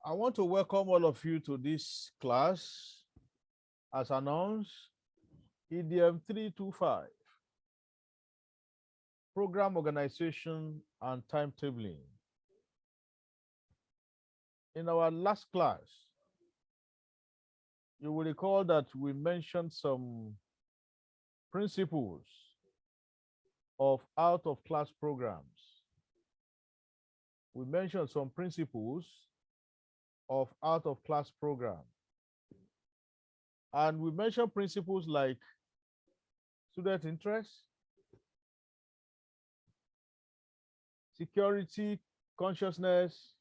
I want to welcome all of you to this class as announced, EDM 325, Program Organization and Timetabling. In our last class, you will recall that we mentioned some principles of out-of-class programs. We mentioned some principles of out-of-class program. And we mentioned principles like student interest, security, consciousness,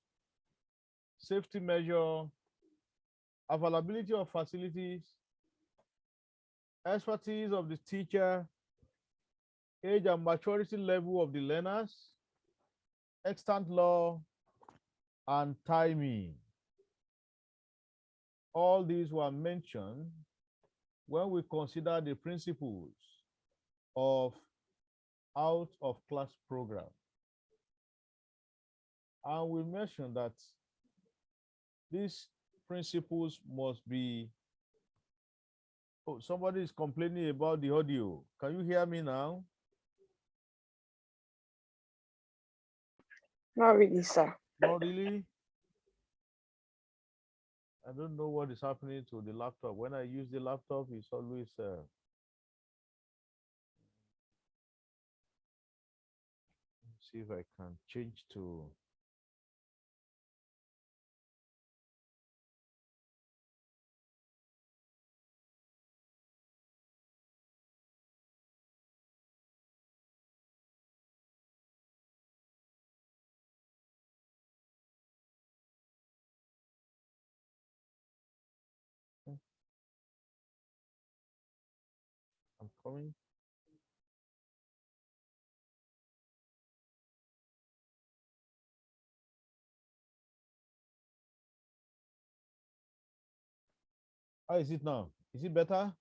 safety measure, availability of facilities, expertise of the teacher, age and maturity level of the learners, extant law, and timing. All these were mentioned when we consider the principles of out-of-class program. And we mentioned that these principles must be. Oh, somebody is complaining about the audio. Can you hear me now? Not really, sir. Not really. I don't know what is happening to the laptop. When I use the laptop, it's always see if I can change to. I'm coming. How is it now? Is it better?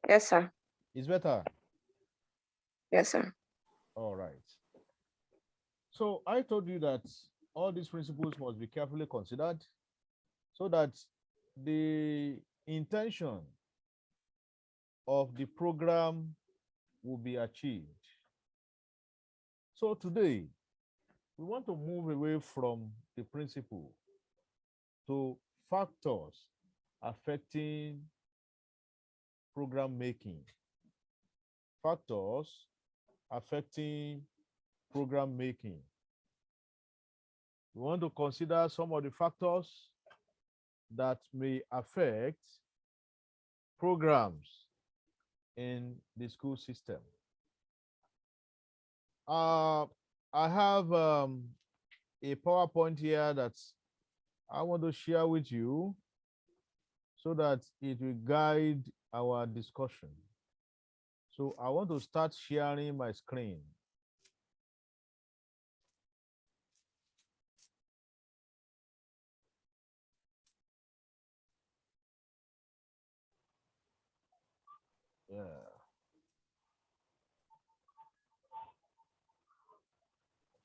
Yes, sir. It's better. Yes, sir. All right. So I told you that all these principles must be carefully considered so that the intention of the program will be achieved. So today, we want to move away from the principle to factors affecting program making. Factors affecting program making. We want to consider some of the factors that may affect programs in the school system. I have a PowerPoint here that I want to share with you so that it will guide our discussion. So I want to start sharing my screen. Yeah.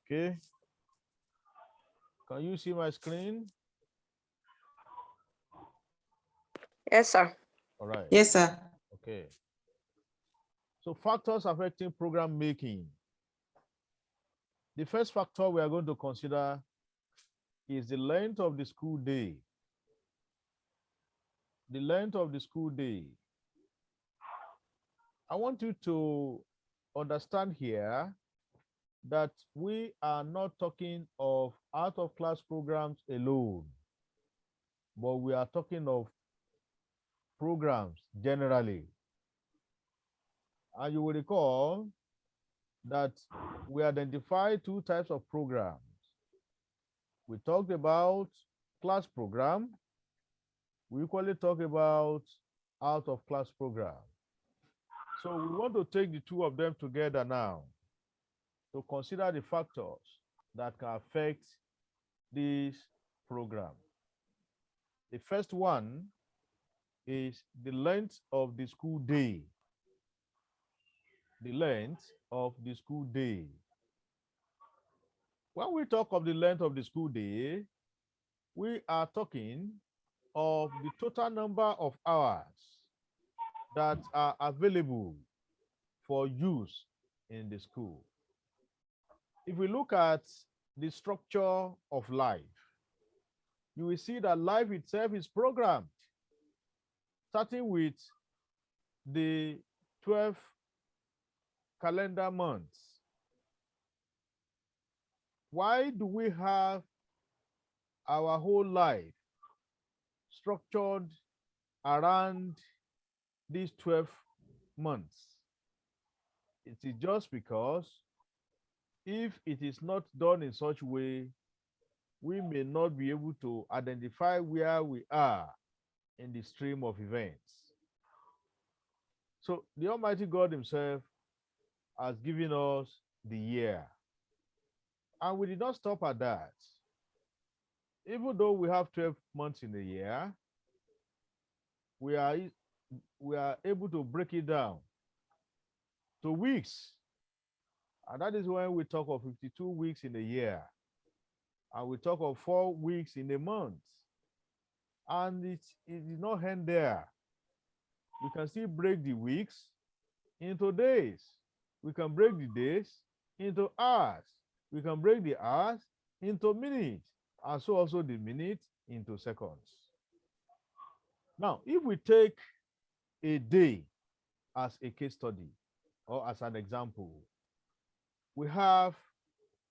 Okay. Can you see my screen? Yes, sir. All right. Yes, sir. Okay. So factors affecting program making. The first factor we are going to consider is the length of the school day. The length of the school day. I want you to understand here that we are not talking of out-of-class programs alone, but we are talking of programs generally. And you will recall that we identified two types of programs. We talked about class program. We equally talk about out-of-class program. So we want to take the two of them together now to consider the factors that can affect this program. The first one is the length of the school day. The length of the school day. When we talk of the length of the school day, we are talking of the total number of hours that are available for use in the school. If we look at the structure of life, you will see that life itself is programmed, starting with the 12 calendar months. Why do we have our whole life structured around these 12 months? It is just because if it is not done in such a way, we may not be able to identify where we are in the stream of events. So the Almighty God Himself has given us the year. And we did not stop at that. Even though we have 12 months in a year, we are able to break it down to weeks. And that is when we talk of 52 weeks in a year. And we talk of 4 weeks in a month. And it is not end there. We can still break the weeks into days. We can break the days into hours. We can break the hours into minutes, and so also the minutes into seconds. Now, if we take a day as a case study or as an example, we have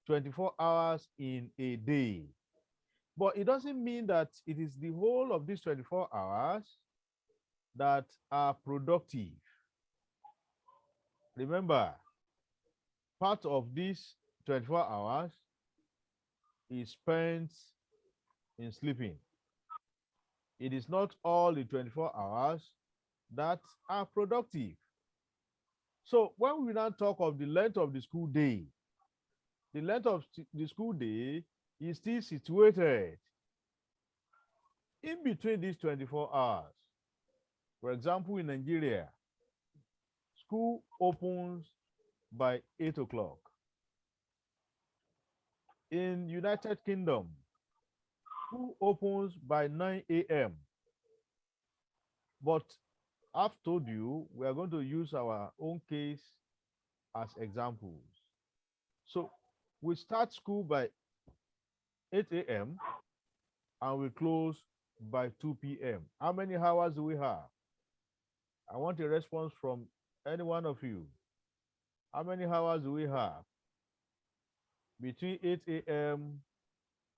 24 hours in a day. But it doesn't mean that it is the whole of these 24 hours that are productive. Remember, part of these 24 hours is spent in sleeping. It is not all the 24 hours that are productive. So when we now talk of the length of the school day, the length of the school day is still situated in between these 24 hours. For example, in Nigeria, school opens by 8 o'clock. In United Kingdom, school opens by 9 a.m. But I've told you, we are going to use our own case as examples. So we start school by 8 a.m. and we close by 2 p.m. How many hours do we have? I want a response from any one of you. How many hours do we have between 8 a.m.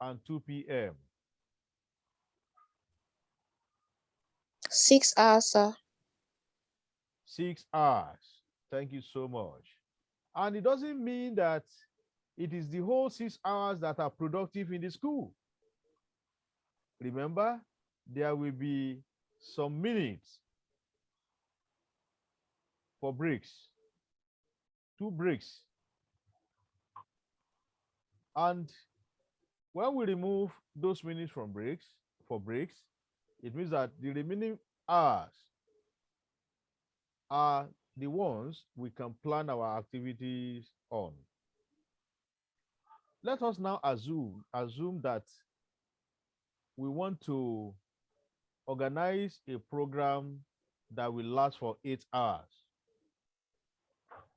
and 2 p.m.? 6 hours, sir. 6 hours. Thank you so much. And it doesn't mean that it is the whole 6 hours that are productive in the school. Remember, there will be some minutes for breaks, 2 breaks. And when we remove those minutes from breaks, it means that the remaining hours are the ones we can plan our activities on. Let us now assume that we want to organize a program that will last for 8 hours.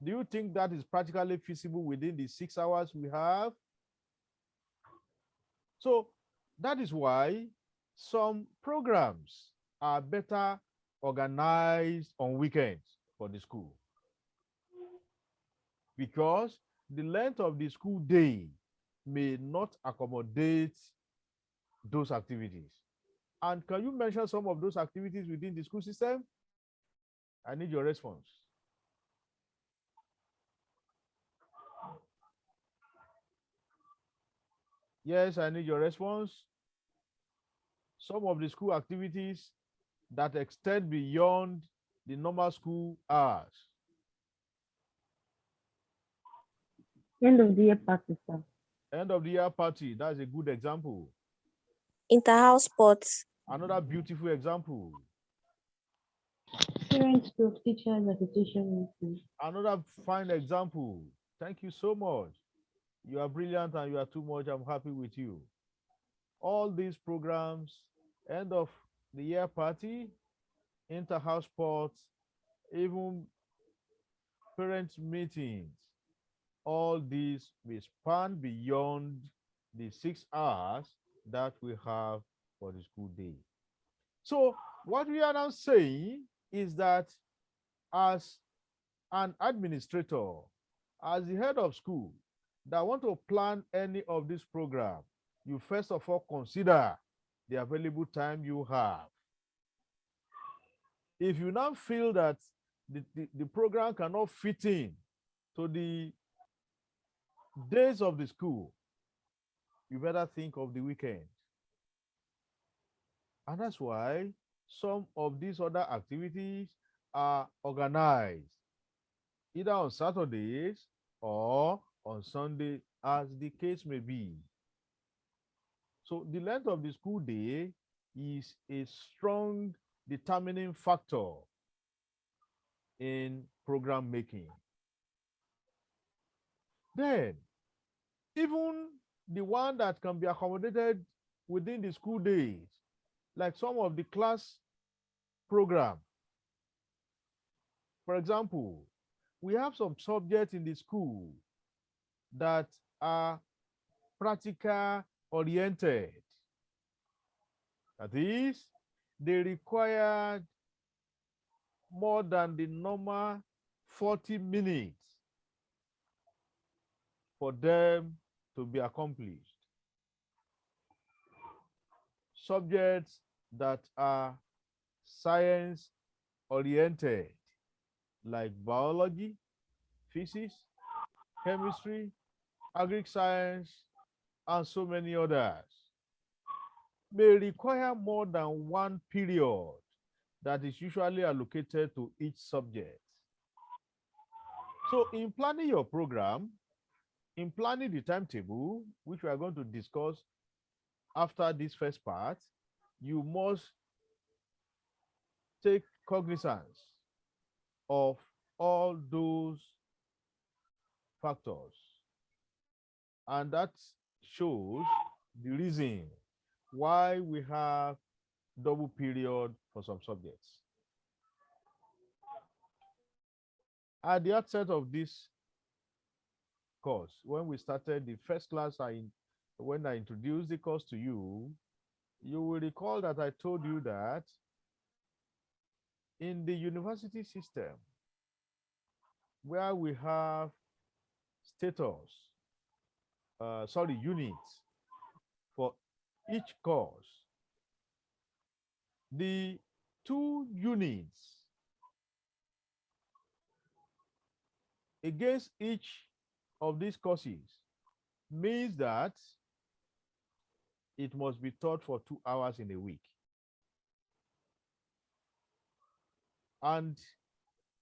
Do you think that is practically feasible within the 6 hours we have? So that is why some programs are better organized on weekends for the school, because the length of the school day may not accommodate those activities. And can you mention some of those activities within the school system? I need your response. Yes, I need your response. Some of the school activities that extend beyond the normal school hours. End of the year party, sir. End of the year party, that's a good example. Inter-house sports. Another beautiful example. Parents to teachers association meeting. Another fine example. Thank you so much. You are brilliant and you are too much. I'm happy with you. All these programs, end of the year party, inter-house sports, even parents' meetings, all these will span beyond the 6 hours that we have for the school day. So what we are now saying is that as an administrator, as the head of school that want to plan any of this program, you first of all consider the available time you have. If you now feel that the program cannot fit in to the days of the school, you better think of the weekend. And that's why some of these other activities are organized either on Saturdays or on Sunday, as the case may be. So the length of the school day is a strong determining factor in program making. Then, even the one that can be accommodated within the school days, like some of the class program. For example, we have some subjects in the school that are practical oriented. That is, they require more than the normal 40 minutes for them to be accomplished. Subjects that are science oriented, like biology, physics, chemistry, agri science, and so many others, may require more than one period that is usually allocated to each subject. So in planning your program, in planning the timetable, which we are going to discuss after this first part, you must take cognizance of all those factors. And that shows the reason why we have double period for some subjects. At the outset of this course, when we started the first class, when I introduced the course to you, you will recall that I told you that in the university system, where we have units for each course, the 2 units against each of these courses means that it must be taught for 2 hours in a week. And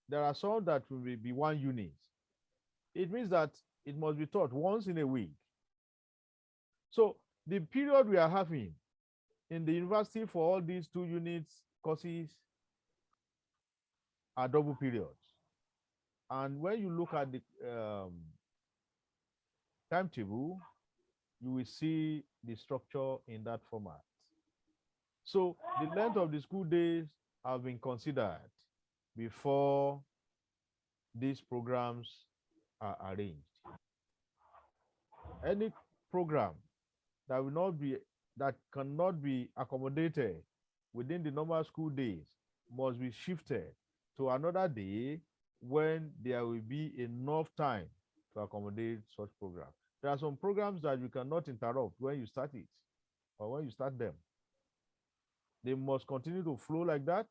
there are some that will be 1 unit. It means that it must be taught once in a week. So the period we are having in the university for all these 2 units courses are double periods. And when you look at the timetable, you will see the structure in that format. So the length of the school days have been considered before these programs are arranged. Any program that cannot be accommodated within the normal school days must be shifted to another day when there will be enough time to accommodate such programs. There are some programs that you cannot interrupt when you start it or when you start them. They must continue to flow like that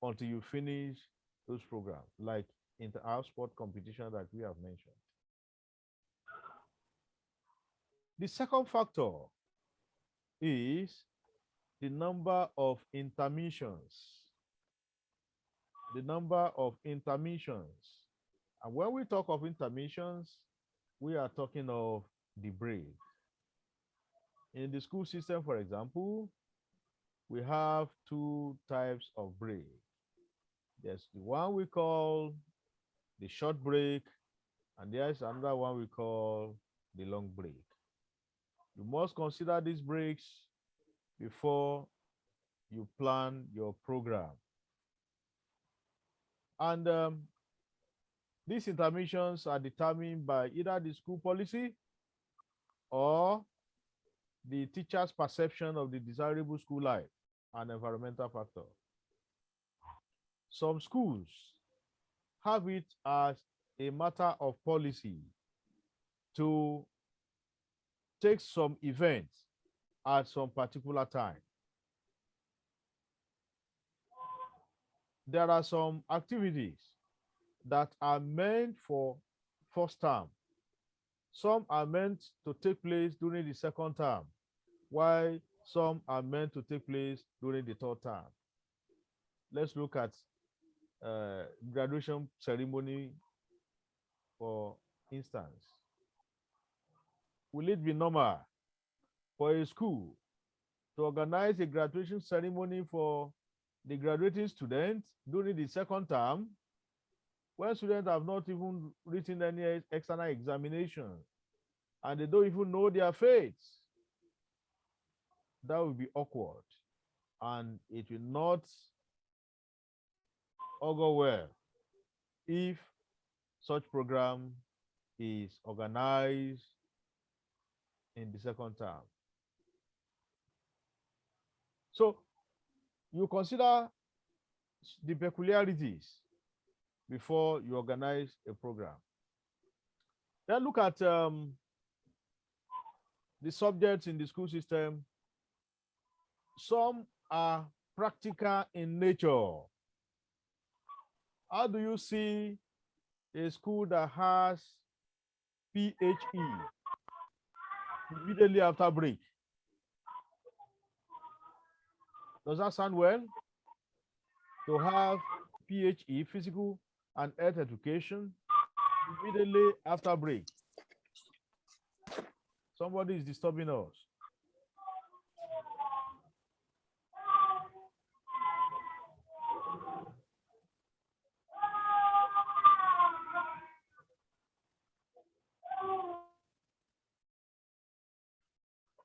until you finish those programs, like inter-house sport competition that we have mentioned. The second factor is the number of intermissions. The number of intermissions. And when we talk of intermissions, we are talking of the break. In the school system, for example, we have 2 types of break. There's the one we call the short break, and there's another one we call the long break. You must consider these breaks before you plan your program. And these intermissions are determined by either the school policy or the teacher's perception of the desirable school life and environmental factor. Some schools have it as a matter of policy to take some events at some particular time. There are some activities that are meant for first term. Some are meant to take place during the second term, while some are meant to take place during the third term. Let's look at graduation ceremony, for instance. Will it be normal for a school to organize a graduation ceremony for the graduating students during the second term when students have not even written any external examination and they don't even know their fates? That will be awkward and it will not augur well if such program is organized in the second term. So you consider the peculiarities before you organize a program. Then look at the subjects in the school system. Some are practical in nature. How do you see a school that has PHE immediately after break? Does that sound well? To have PHE, physical and health education, immediately after break. Somebody is disturbing us.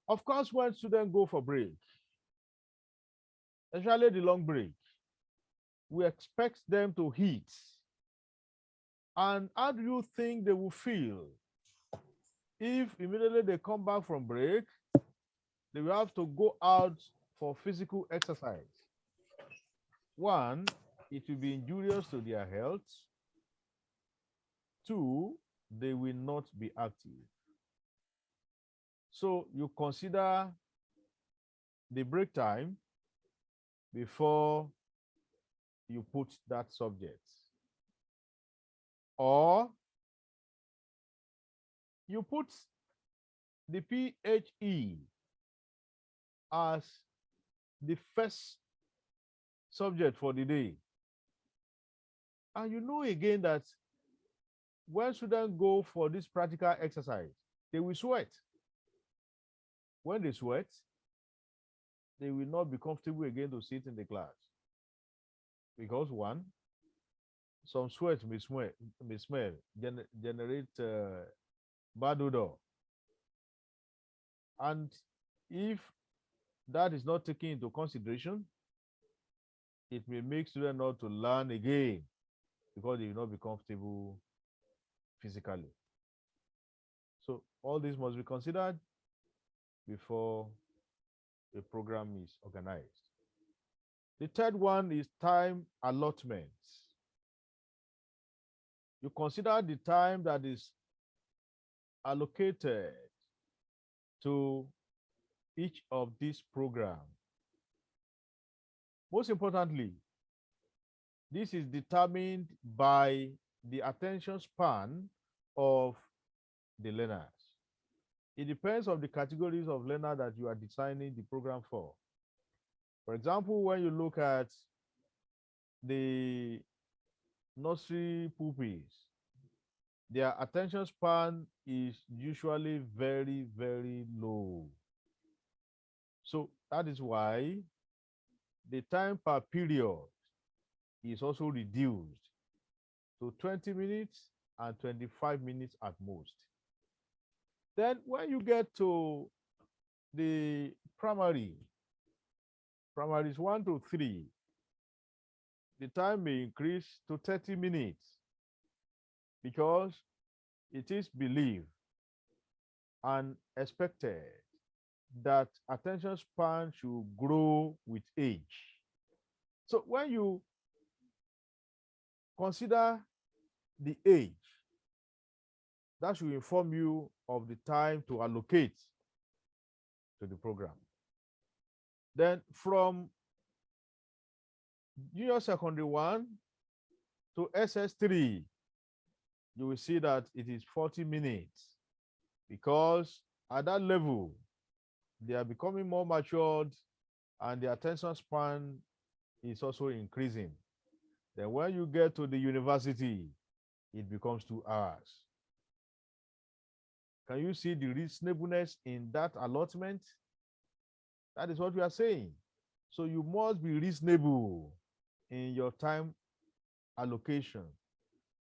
Of course, when students go for break, especially the long break, we expect them to eat. And how do you think they will feel if immediately they come back from break, they will have to go out for physical exercise? One, it will be injurious to their health. Two, they will not be active. So you consider the break time before you put that subject. Or you put the PHE as the first subject for the day. And you know again that when students go for this practical exercise, they will sweat. When they sweat, they will not be comfortable again to sit in the class. Because one, some sweat may smell, generate bad odor. And if that is not taken into consideration, it may make students not to learn again because they will not be comfortable physically. So all this must be considered before a program is organized. The third one is time allotments. You consider the time that is allocated to each of these programs. Most importantly, this is determined by the attention span of the learners. It depends on the categories of learner that you are designing the program for. For example, when you look at the nursery pupils, their attention span is usually very, very low. So that is why the time per period is also reduced to 20 minutes and 25 minutes at most. Then when you get to the primaries 1 to 3, the time may increase to 30 minutes because it is believed and expected that attention span should grow with age. So when you consider the age, that should inform you of the time to allocate to the program. Then from junior secondary 1 to SS3, you will see that it is 40 minutes because at that level, they are becoming more matured and the attention span is also increasing. Then when you get to the university, it becomes 2 hours. Can you see the reasonableness in that allotment? That is what we are saying. So you must be reasonable in your time allocation.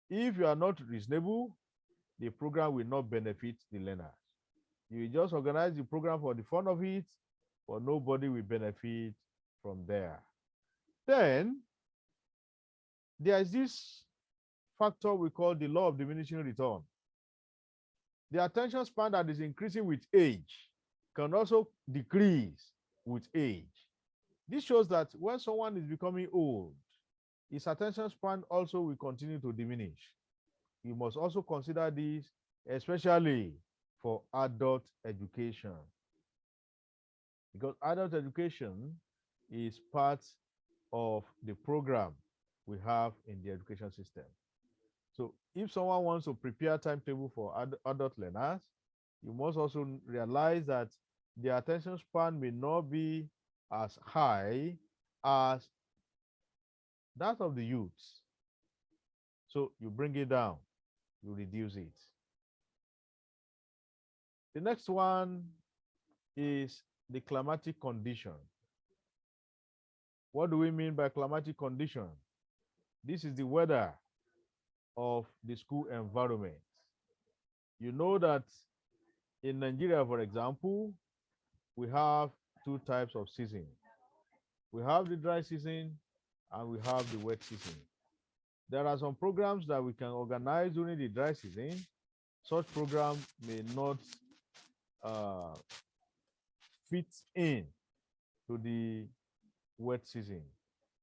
If you are not reasonable, the program will not benefit the learners. You will just organize the program for the fun of it, but nobody will benefit from there. Then there is this factor we call the law of diminishing return. The attention span that is increasing with age can also decrease with age. This shows that when someone is becoming old, his attention span also will continue to diminish. You must also consider this, especially for adult education, because adult education is part of the program we have in the education system. So if someone wants to prepare timetable for adult learners, you must also realize that the attention span may not be as high as that of the youths. So you bring it down, you reduce it. The next one is the climatic condition. What do we mean by climatic condition? This is the weather of the school environment. You know that in Nigeria, for example, we have 2 types of season. We have the dry season and we have the wet season. There are some programs that we can organize during the dry season. Such program may not fit in to the wet season.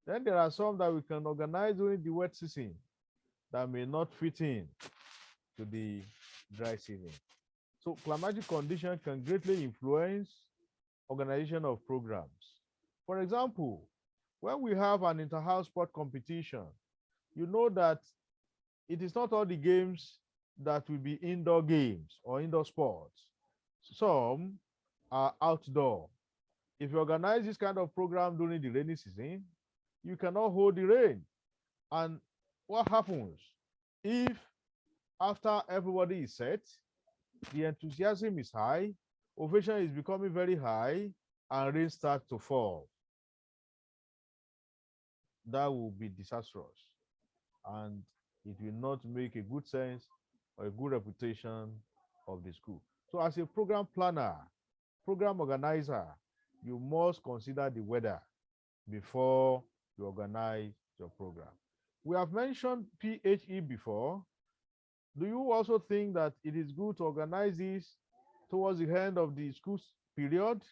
Then there are some that we can organize during the wet season that may not fit in to the dry season. So climatic condition can greatly influence organization of programs. For example, when we have an inter-house sport competition, you know that it is not all the games that will be indoor games or indoor sports. Some are outdoor. If you organize this kind of program during the rainy season, you cannot hold the rain. And what happens if after everybody is set, the enthusiasm is high, ovation is becoming very high, and rain starts to fall? That will be disastrous, and it will not make a good sense or a good reputation of the school. So as a program planner, program organizer, you must consider the weather before you organize your program. We have mentioned PHE before. Do you also think that it is good to organize this towards the end of the school period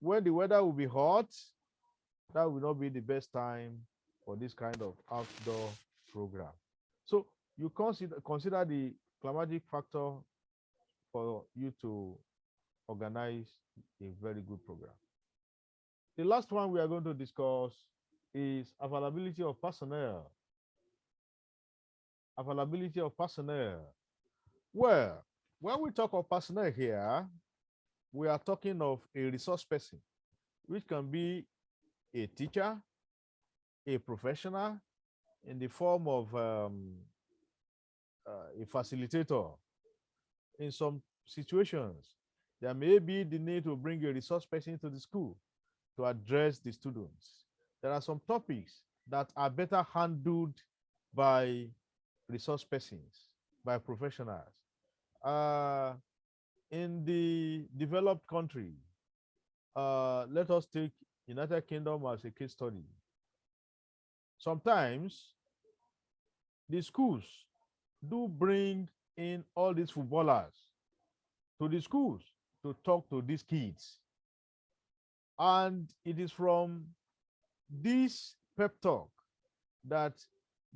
when the weather will be hot? That will not be the best time for this kind of outdoor program. So you consider the climatic factor for you to organize a very good program. The last one we are going to discuss is availability of personnel. Availability of personnel. Well, when we talk of personnel here, we are talking of a resource person, which can be a teacher, a professional in the form of a facilitator. In some situations, there may be the need to bring a resource person to the school to address the students. There are some topics that are better handled by resource persons, by professionals. In the developed country, let us take United Kingdom as a case study. Sometimes the schools do bring in all these footballers to the schools to talk to these kids. And it is from this pep talk that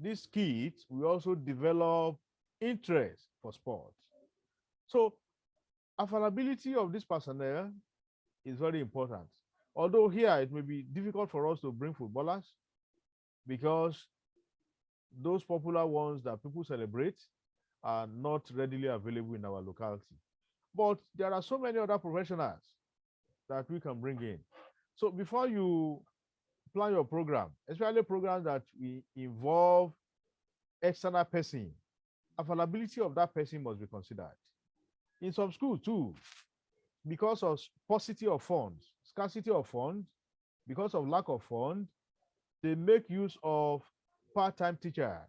these kids will also develop interest for sports. So availability of this personnel is very important. Although here it may be difficult for us to bring footballers because those popular ones that people celebrate are not readily available in our locality. But there are so many other professionals that we can bring in. So before you plan your program, especially programs that we involve external person, availability of that person must be considered. In some schools too, because of paucity of funds, scarcity of funds, because of lack of funds, they make use of part-time teachers.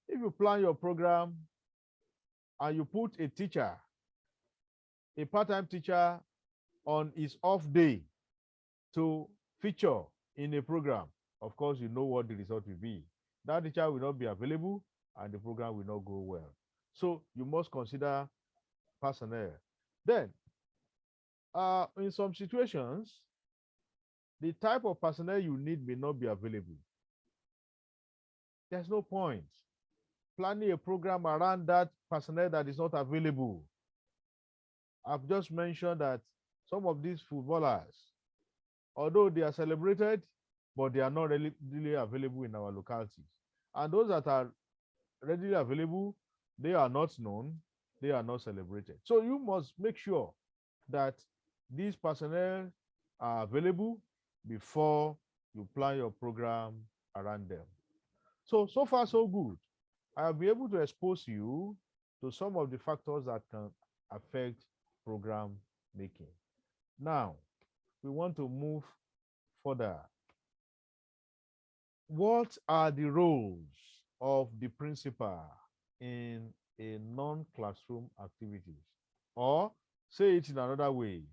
If you plan your program and you put a teacher, a part-time teacher on his off day to feature in a program, of course, you know what the result will be. That teacher will not be available and the program will not go well. So you must consider personnel. Then, in some situations, the type of personnel you need may not be available. There's no point planning a program around that personnel that is not available. I've just mentioned that some of these footballers, although they are celebrated, but they are not really available in our localities. And those that are readily available, they are not known, they are not celebrated. So you must make sure that these personnel are available before you plan your program around them. So far, so good. I'll be able to expose you to some of the factors that can affect program making. Now, we want to move further. What are the roles of the principal in a non-classroom activities? Or say it in another way.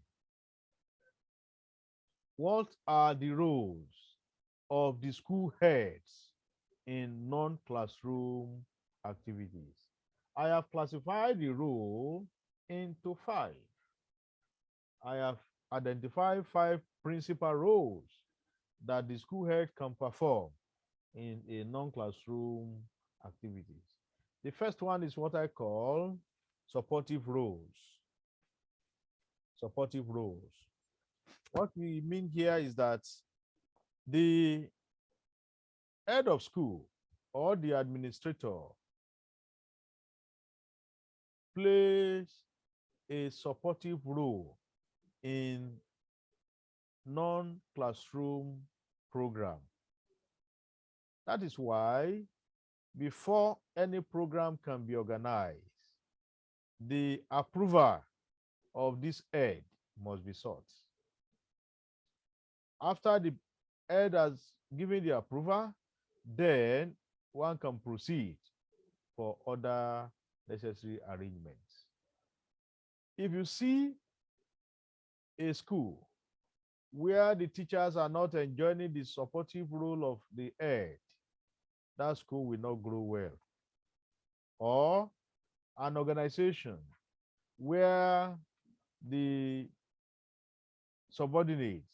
What are the roles of the school heads in non-classroom activities? I have classified the role into 5. I have identified 5 principal roles that the school head can perform in a non-classroom activities. The first one is what I call supportive roles. Supportive roles. What we mean here is that the head of school or the administrator plays a supportive role in non-classroom program. That is why before any program can be organized, the approval of this head must be sought. After the head has given the approval, then one can proceed for other necessary arrangements. If you see a school where the teachers are not enjoying the supportive role of the head, that school will not grow well. Or an organization where the subordinates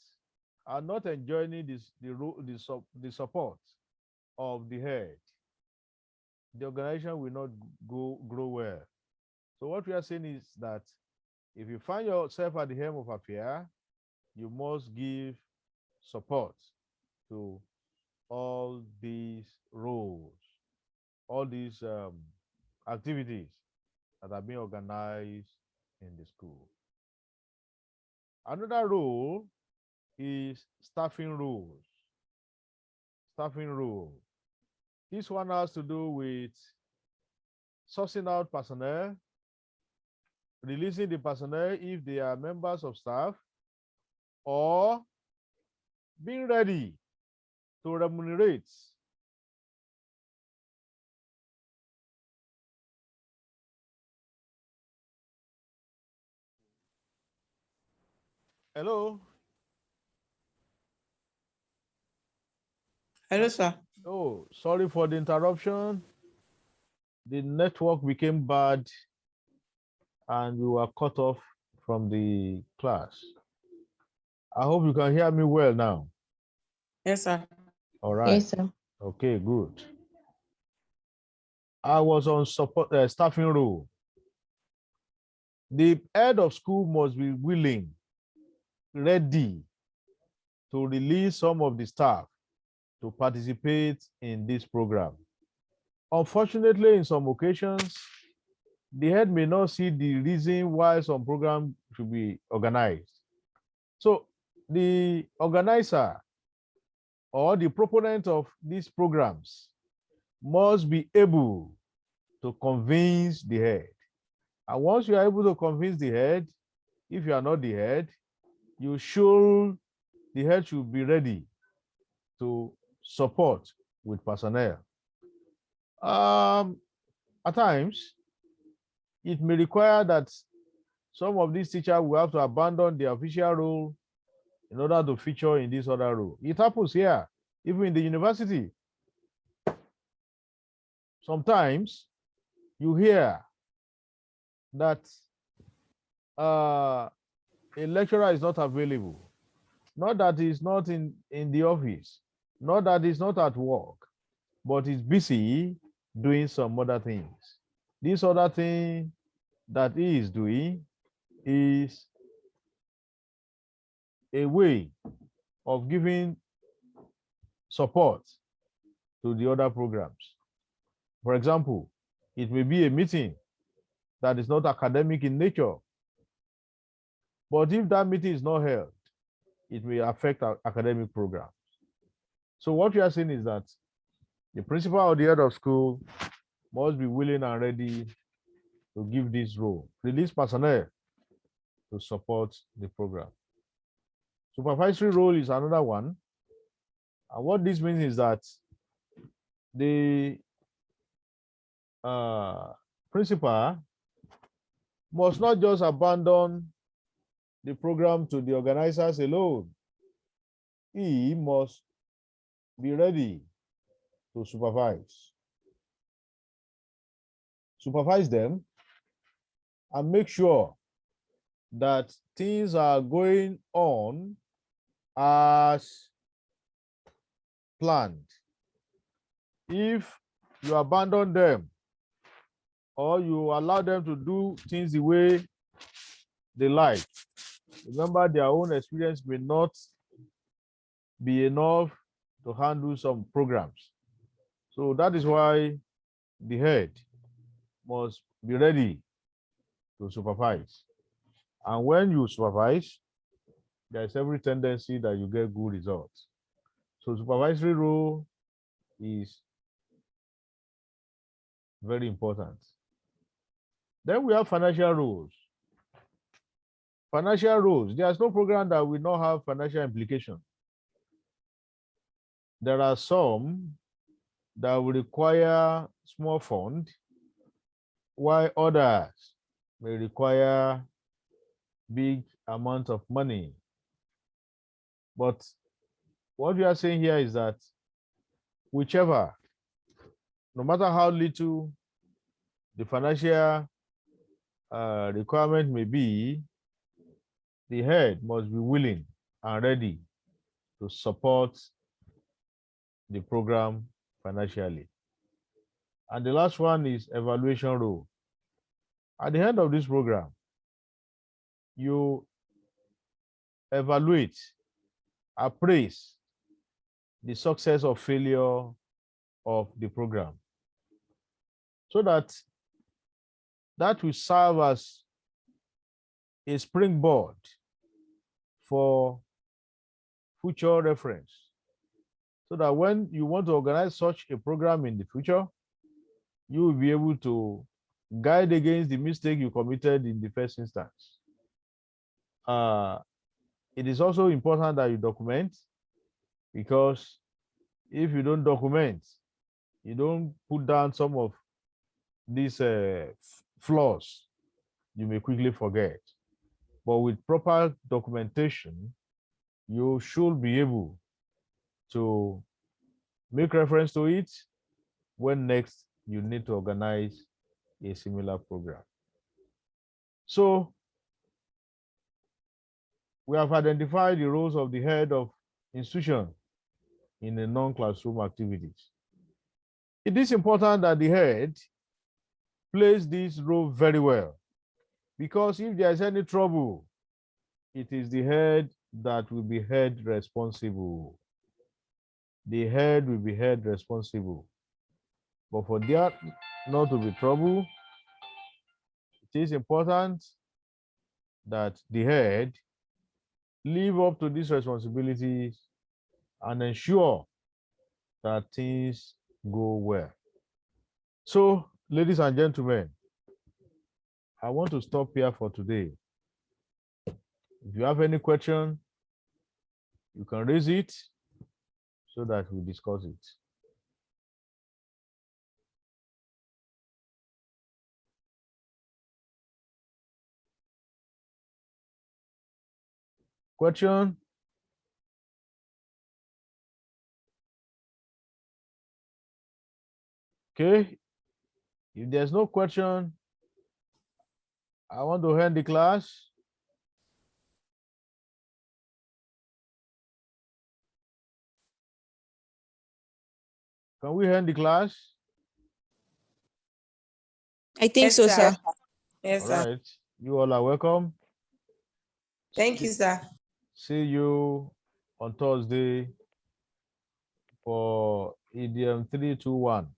are not enjoying the support of the head, the organization will not grow well. So what we are saying is that if you find yourself at the helm of affair, you must give support to all these roles, all these activities that are being organized in the school. Another role is staffing rules. Staffing rule. This one has to do with sourcing out personnel, releasing the personnel if they are members of staff, or being ready to remunerate Hello? Hello, sir. Oh, sorry for the interruption. The network became bad and we were cut off from the class. I hope you can hear me well now. Yes, sir. All right. Yes, sir. Okay, good. I was on support staffing rule. The head of school must be willing, ready to release some of the staff to participate in this program. Unfortunately, in some occasions, the head may not see the reason why some program should be organized. So the organizer or the proponent of these programs must be able to convince the head. And once you are able to convince the head, if you are not the head, the head should be ready to support with personnel. At times, it may require that some of these teachers will have to abandon their official role in order to feature in this other role. It happens here, even in the university. Sometimes you hear that a lecturer is not available, not that he's not in the office, not that he's not at work, but he's busy doing some other things. This other thing that he is doing is a way of giving support to the other programs. For example, it may be a meeting that is not academic in nature, but if that meeting is not held, it may affect our academic programs. So what we are saying is that the principal or the head of school must be willing and ready to give this role, release personnel to support the program. Supervisory role is another one. And what this means is that the principal must not just abandon the program to the organizers alone. He must be ready to supervise. Supervise them and make sure that things are going on as planned. If you abandon them or you allow them to do things the way they like, remember their own experience may not be enough to handle some programs. So that is why the head must be ready to supervise. And when you supervise, there is every tendency that you get good results. So supervisory role is very important. Then we have financial rules. Financial rules. There's no program that will not have financial implications. There are some that will require small fund, while others may require big amount of money. But what we are saying here is that whichever, no matter how little the financial requirement may be, the head must be willing and ready to support the program financially. And the last one is evaluation rule. At the end of this program, you evaluate, appraise the success or failure of the program, so that will serve as a springboard for future reference, so that when you want to organize such a program in the future, you will be able to guide against the mistake you committed in the first instance. It is also important that you document, because if you don't document, you don't put down some of these flaws, you may quickly forget. but with proper documentation, you should be able to make reference to it when next you need to organize a similar program. So we have identified the roles of the head of institution in the non-classroom activities. It is important that the head plays this role very well, because if there is any trouble, it is the head that will be held responsible. The head will be held responsible. But for there not to be trouble, it is important that the head live up to these responsibilities and ensure that things go well. So, ladies and gentlemen, I want to stop here for today. If you have any question, you can raise it so that we discuss it. Question? Okay. If there's no question, I want to end the class. Can we end the class? I think so, sir. Yes, All sir. right. You all are welcome. Thank you, sir. See you on Thursday for EDM 321.